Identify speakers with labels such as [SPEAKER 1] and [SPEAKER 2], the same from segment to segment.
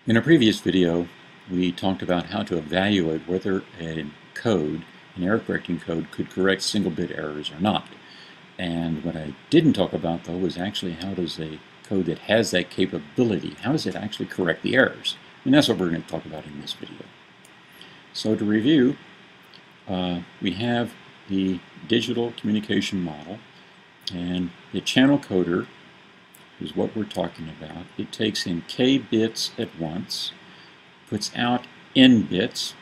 [SPEAKER 1] In a previous video, we talked about how to evaluate whether a code, an error correcting code, could correct single bit errors or not. And what I didn't talk about, though, was actually how does a code that has that capability, how does it actually correct the errors? And that's what we're going to talk about in this video. So to review, we have the digital communication model, and the channel coder is what we're talking about. It takes in k bits at once, puts out n bits,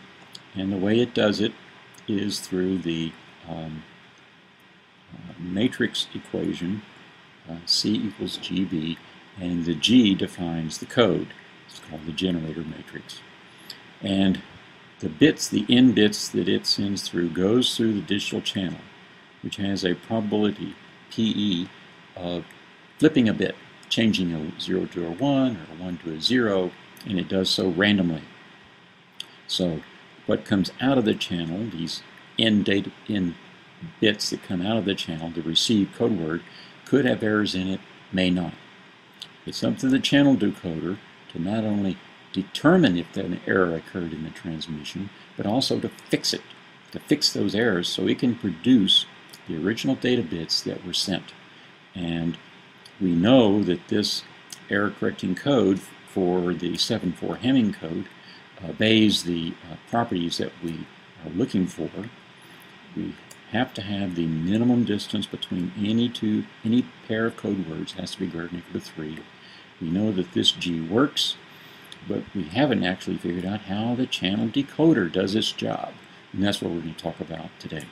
[SPEAKER 1] and the way it does it is through the matrix equation, C equals GB, and the G defines the code. It's called the generator matrix. And the bits, the n bits that it sends through, goes through the digital channel, which has a probability, PE, of flipping a bit, changing a 0 to a 1 or a 1 to a 0, and it does so randomly. So what comes out of the channel, these n bits that come out of the channel, the received code word, could have errors in it, may not. It's up to the channel decoder to not only determine if an error occurred in the transmission, but also to fix it, to fix those errors so it can produce the original data bits that were sent. And we know that this error correcting code for the 7.4 Hamming code obeys the properties that we are looking for. We have to have the minimum distance between any pair of code words has to be greater than or equal to 3. We know that this G works, but we haven't actually figured out how the channel decoder does its job, and that's what we're going to talk about today.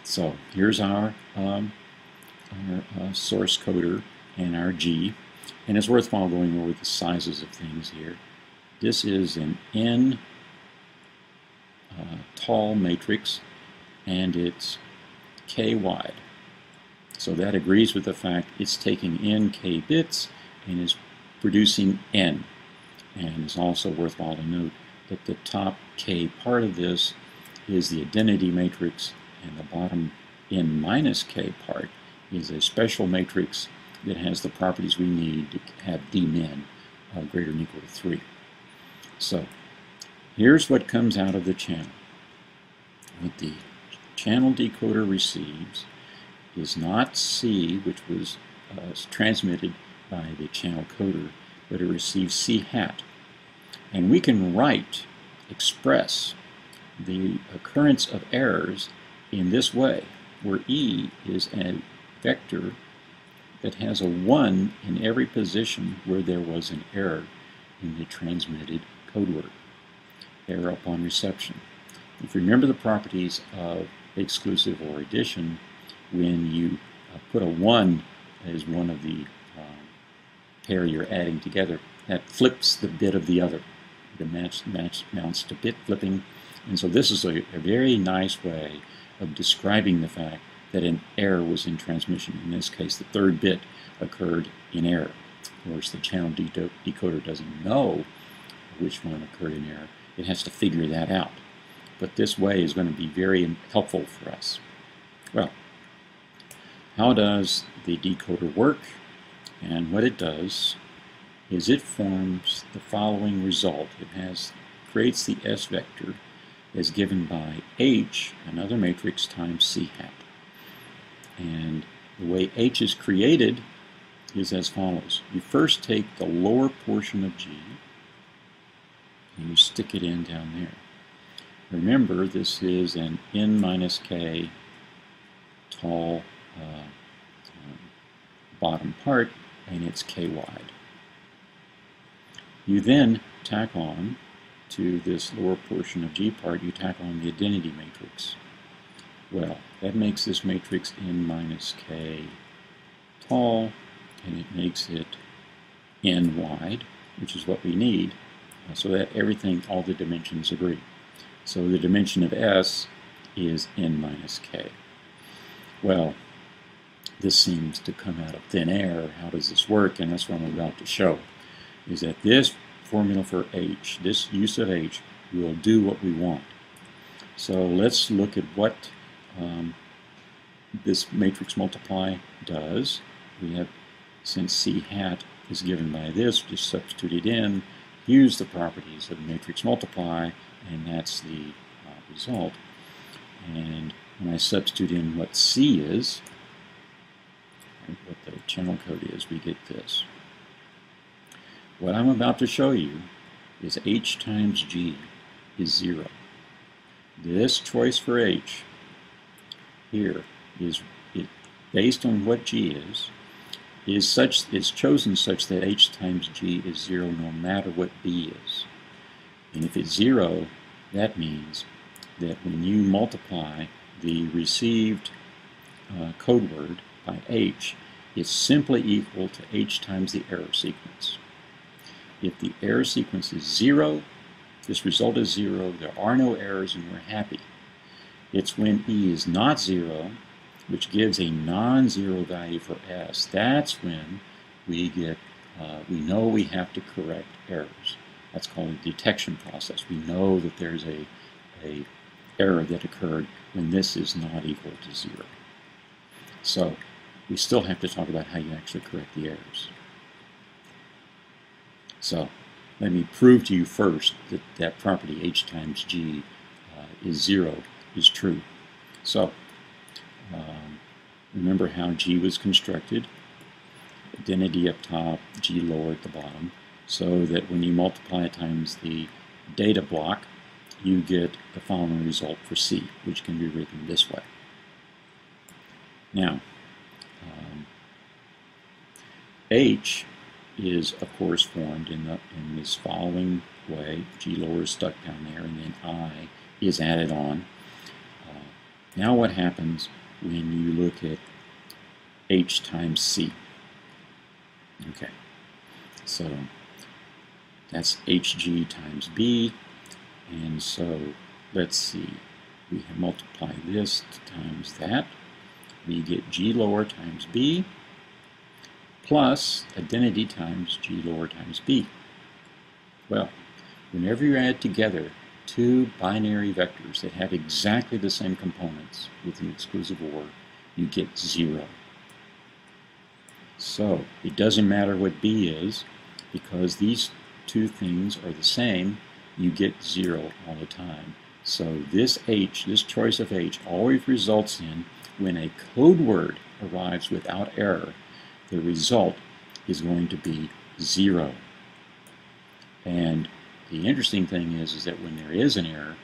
[SPEAKER 1] So here's our source coder and our G, and it's worthwhile going over the sizes of things here. This is an n tall matrix, and it's k wide. So that agrees with the fact it's taking in k bits and is producing n. And it's also worthwhile to note that the top k part of this is the identity matrix, and the bottom n minus k part is a special matrix that has the properties we need to have dmin greater than or equal to 3. So here's what comes out of the channel. What the channel decoder receives is not C, which was transmitted by the channel coder, but it receives C hat. And we can express the occurrence of errors in this way, where E is a vector that has a 1 in every position where there was an error in the transmitted code word. Error upon reception. If you remember the properties of exclusive or addition, when you put a 1 as one of the pair you're adding together, that flips the bit of the other. The match amounts to bit flipping. And so this is a very nice way of describing the fact that an error was in transmission. In this case, the third bit occurred in error. Of course, the channel decoder doesn't know which one occurred in error. It has to figure that out. But this way is going to be very helpful for us. Well, how does the decoder work? And what it does is it forms the following result. It creates the S vector as given by H, another matrix, times C hat. And the way H is created is as follows. You first take the lower portion of G and you stick it in down there. Remember, this is an n minus k tall bottom part, and it's k wide. You then tack on to this lower portion of G part, you tack on the identity matrix. Well, that makes this matrix n minus k tall, and it makes it n wide, which is what we need, so that all the dimensions agree. So the dimension of S is n minus k. Well, this seems to come out of thin air. How does this work? And that's what I'm about to show, is that this formula for H, this use of H, will do what we want. So let's look at what this matrix multiply does. We have, since C hat is given by this. Just substitute it in, use the properties of matrix multiply, and that's the result. And when I substitute in what C is, what the channel code is, we get this. What I'm about to show you is H times G is 0. This choice for H here is based on what G is chosen such that H times G is 0 no matter what B is. And if it's 0, that means that when you multiply the received code word by H, it's simply equal to H times the error sequence. If the error sequence is 0, this result is 0, there are no errors, and we're happy. It's when E is not 0, which gives a non-zero value for S, that's when we get, we know we have to correct errors. That's called a detection process. We know that there's a error that occurred when this is not equal to 0. So we still have to talk about how you actually correct the errors. So let me prove to you first that that property H times G is 0 is true. So remember how G was constructed. Identity up top, G lower at the bottom, so that when you multiply it times the data block, you get the following result for C, which can be written this way. Now, H is, of course, formed in this following way. G lower is stuck down there, and then I is added on. Now what happens when you look at H times C? Okay, so that's HG times B, and so let's see, we have multiply this times that, we get G lower times B plus identity times G lower times B. Well, whenever you add together two binary vectors that have exactly the same components with an exclusive OR, you get 0. So it doesn't matter what B is, because these two things are the same, you get 0 all the time. So this H, this choice of H, always results in when a code word arrives without error, the result is going to be 0. And the interesting thing is that when there is an error,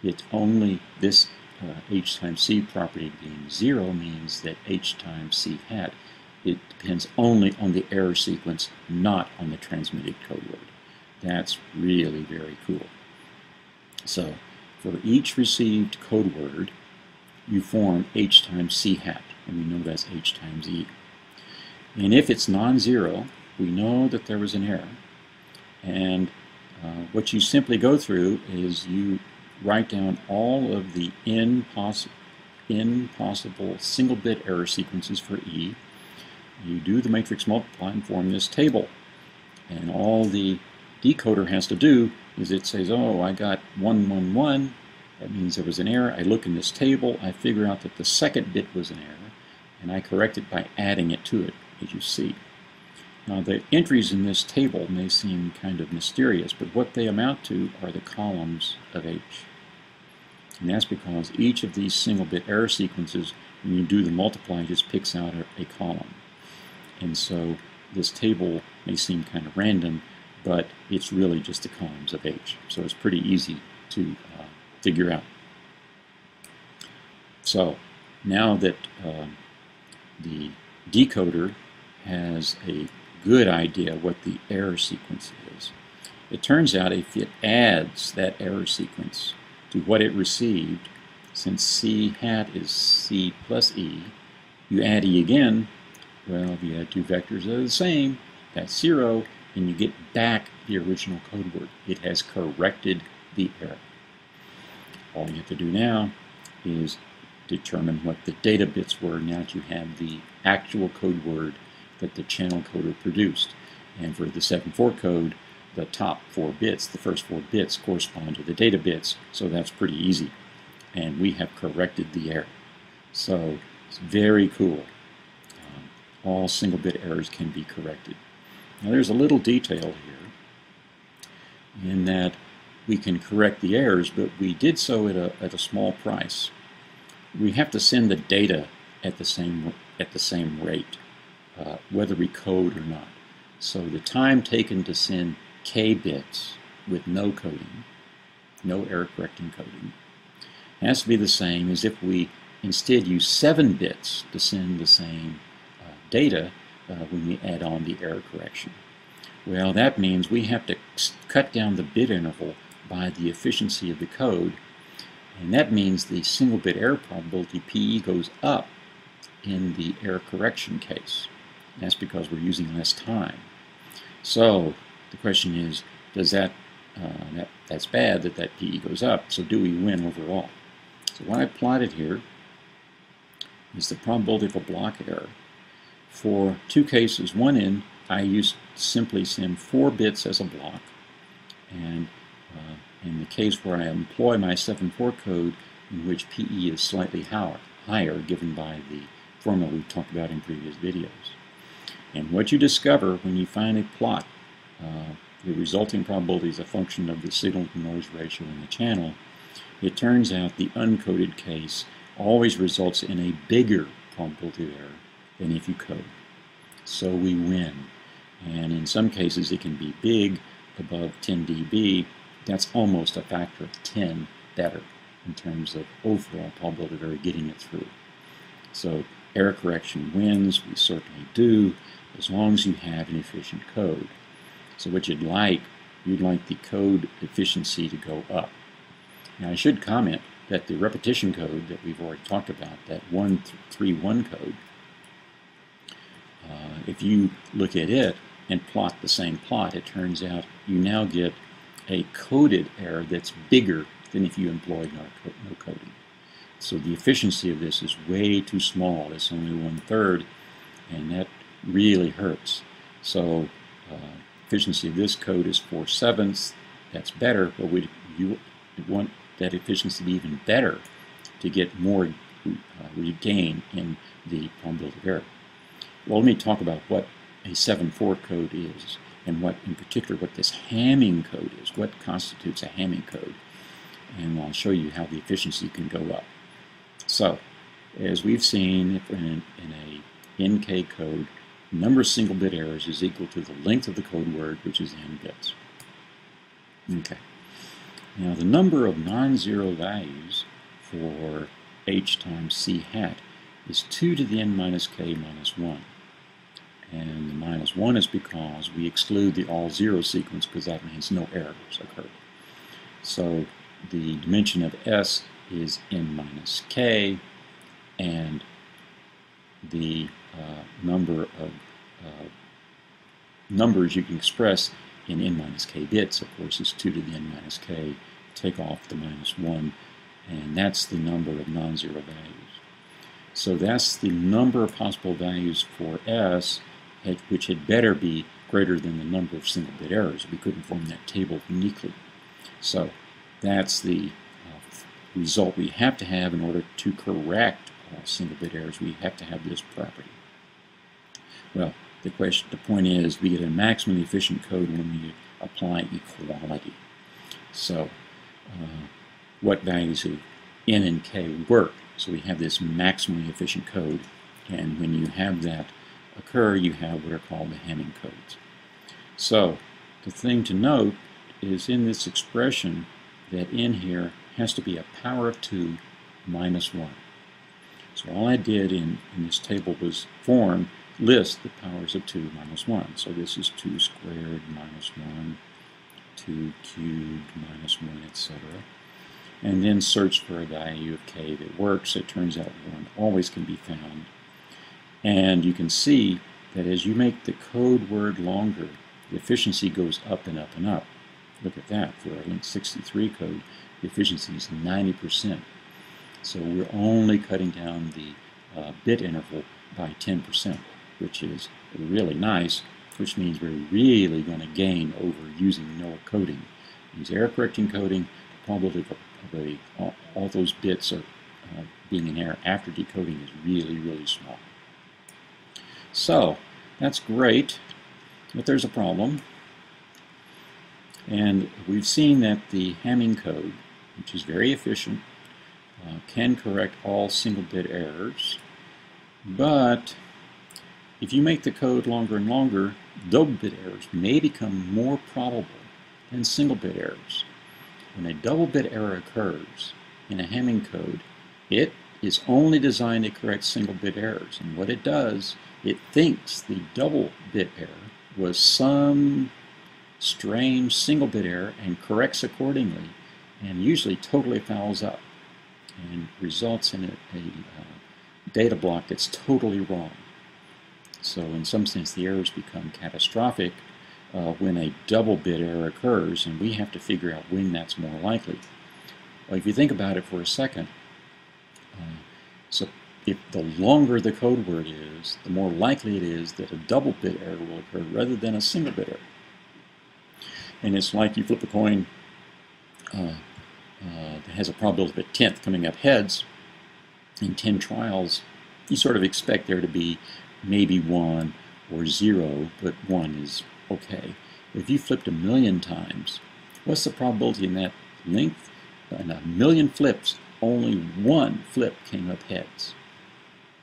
[SPEAKER 1] it's only this H times C property being 0 means that H times C hat. It depends only on the error sequence, not on the transmitted code word. That's really very cool. So for each received code word, you form H times C hat, and we know that's H times E. And if it's non-zero, we know that there was an error. And what you simply go through is you write down all of the n possible single-bit error sequences for E. You do the matrix multiply and form this table. And all the decoder has to do is it says, oh, I got 111. That means there was an error. I look in this table. I figure out that the second bit was an error. And I correct it by adding it to it, as you see. Now, the entries in this table may seem kind of mysterious, but what they amount to are the columns of H. And that's because each of these single-bit error sequences, when you do the multiply, just picks out a column. And so this table may seem kind of random, but it's really just the columns of H. So it's pretty easy to figure out. So now that the decoder has a good idea what the error sequence is, it turns out if it adds that error sequence to what it received, since C hat is C plus E, you add E again. Well, if you add two vectors that are the same, that's 0, and you get back the original code word. It has corrected the error. All you have to do now is determine what the data bits were now that you have the actual code word that the channel coder produced. And for the 7-4 code, the top 4 bits, the first 4 bits, correspond to the data bits, so that's pretty easy. And we have corrected the error. So it's very cool. All single-bit errors can be corrected. Now there's a little detail here in that we can correct the errors, but we did so at a small price. We have to send the data at the same rate, whether we code or not. So the time taken to send k bits with no coding, no error correcting coding, has to be the same as if we instead use 7 bits to send the same data when we add on the error correction. Well, that means we have to cut down the bit interval by the efficiency of the code, and that means the single bit error probability PE goes up in the error correction case. And that's because we're using less time. So the question is, does that's bad that PE goes up, so do we win overall? So what I plotted here is the probability of a block error. For 2 cases, one in, I used simply send 4 bits as a block, and in the case where I employ my 7-4 code, in which PE is slightly higher, given by the formula we've talked about in previous videos. And what you discover when you finally plot the resulting probability is a function of the signal-to-noise ratio in the channel, it turns out the uncoded case always results in a bigger probability of error than if you code. So we win. And in some cases it can be big, above 10 dB. That's almost a factor of 10 better in terms of overall probability of error getting it through. So error correction wins, we certainly do, as long as you have an efficient code. So what you'd like the code efficiency to go up. Now I should comment that the repetition code that we've already talked about, that 131 code, if you look at it and plot the same plot, it turns out you now get a coded error that's bigger than if you employed no coding. So the efficiency of this is way too small. It's only 1/3, and that really hurts. So efficiency of this code is 4/7. That's better, but we want that efficiency to be even better to get more regain in the probability of error. Well, let me talk about what a 7/4 code is, and what, in particular, what this Hamming code is. What constitutes a Hamming code? And I'll show you how the efficiency can go up. So, as we've seen in a NK code, the number of single bit errors is equal to the length of the code word, which is n bits. Okay. Now, the number of non-zero values for h times c hat is 2 to the n minus k minus 1. And the minus 1 is because we exclude the all zero sequence, because that means no errors occur. So the dimension of S is n minus k, and the number of numbers you can express in n minus k bits, of course, is 2 to the n minus k. Take off the minus 1, and that's the number of non-zero values. So that's the number of possible values for S, which had better be greater than the number of single bit errors. We couldn't form that table uniquely. So that's the result we have to have in order to correct all single bit errors. We have to have this property. Well, the point is, we get a maximally efficient code when we apply equality. So what values of n and k work? So we have this maximally efficient code, and when you have that occur, you have what are called the Hamming codes. So the thing to note is, in this expression, that n here has to be a power of 2 minus 1. So all I did in this table was list the powers of 2 minus 1. So this is 2 squared minus 1, 2 cubed minus 1, etc. And then search for a value of k that works. It turns out 1 always can be found. And you can see that as you make the code word longer, the efficiency goes up and up and up. Look at that. For our Link 63 code, the efficiency is 90%. So we're only cutting down the bit interval by 10%, which is really nice, which means we're really going to gain over using no coding. Use error correcting coding, the probability of all those bits are being in error after decoding is really, really small. So that's great. But there's a problem. And we've seen that the Hamming code, which is very efficient, can correct all single-bit errors. But if you make the code longer and longer, double-bit errors may become more probable than single-bit errors. When a double-bit error occurs in a Hamming code, it is only designed to correct single-bit errors. And what it does, it thinks the double-bit error was some strange single-bit error and corrects accordingly, and usually totally fouls up and results in a data block that's totally wrong. So in some sense, the errors become catastrophic when a double-bit error occurs, and we have to figure out when that's more likely. Well, if you think about it for a second, so if the longer the code word is, the more likely it is that a double-bit error will occur rather than a single-bit error. And it's like you flip a coin that has a probability of a tenth coming up heads. In 10 trials, you sort of expect there to be maybe 1 or 0, but 1 is okay. If you flipped 1,000,000 times, what's the probability in that length? In 1,000,000 flips, only 1 flip came up heads.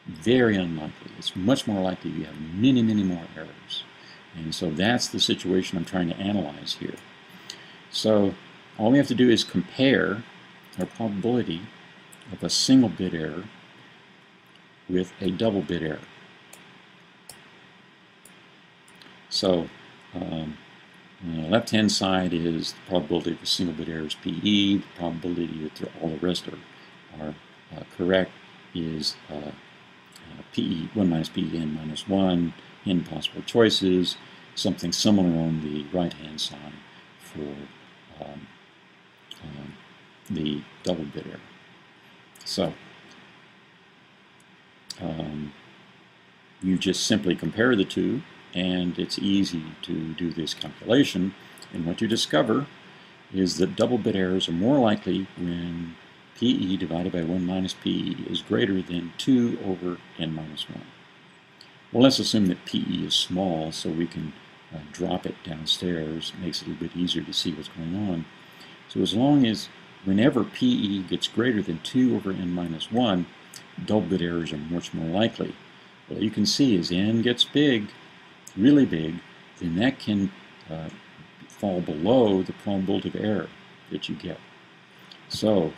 [SPEAKER 1] Very unlikely. It's much more likely you have many, many more errors. And so that's the situation I'm trying to analyze here. So all we have to do is compare our probability of a single bit error with a double bit error. So on the left-hand side is the probability of a single bit error is PE. The probability that all the rest are correct is PE, 1 minus PE, n minus 1, n possible choices, something similar on the right-hand side for the double bit error. So you just simply compare the two, and it's easy to do this calculation. And what you discover is that double bit errors are more likely when PE divided by 1 minus PE is greater than 2 over n minus 1. Well, let's assume that PE is small, so we can drop it downstairs. It makes it a little bit easier to see what's going on. So as long as whenever PE gets greater than 2 over n minus 1, double bit errors are much more likely. Well, you can see as n gets big, really big, then that can fall below the probability of error that you get. So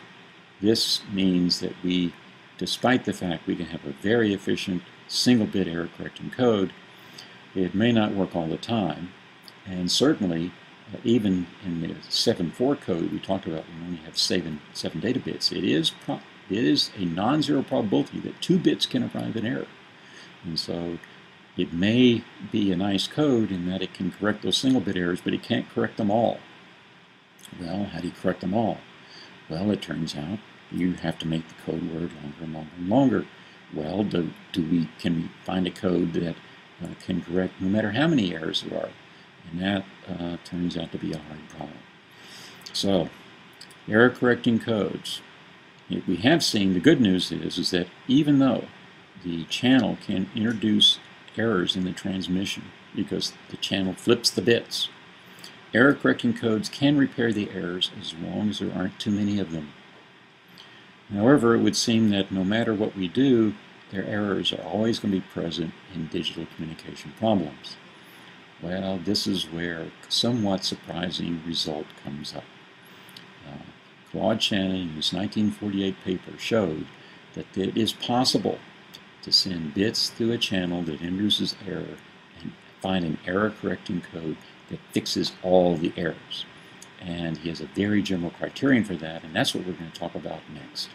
[SPEAKER 1] this means that we, despite the fact we can have a very efficient single bit error correcting code, it may not work all the time. And certainly, even in the 7.4 code we talked about, when we only have 7 data bits, it is a non-zero probability that 2 bits can arrive in error. And so it may be a nice code in that it can correct those single bit errors, but it can't correct them all. Well, how do you correct them all? Well, it turns out you have to make the code word longer and longer and longer. Well, can we find a code that can correct no matter how many errors there are? And that turns out to be a hard problem. So, error correcting codes. We have seen, the good news is that even though the channel can introduce errors in the transmission because the channel flips the bits, error correcting codes can repair the errors as long as there aren't too many of them. However, it would seem that no matter what we do, their errors are always going to be present in digital communication problems. Well, this is where a somewhat surprising result comes up. Claude Shannon, in his 1948 paper, showed that it is possible to send bits through a channel that introduces error and find an error-correcting code that fixes all the errors. And he has a very general criterion for that, and that's what we're going to talk about next.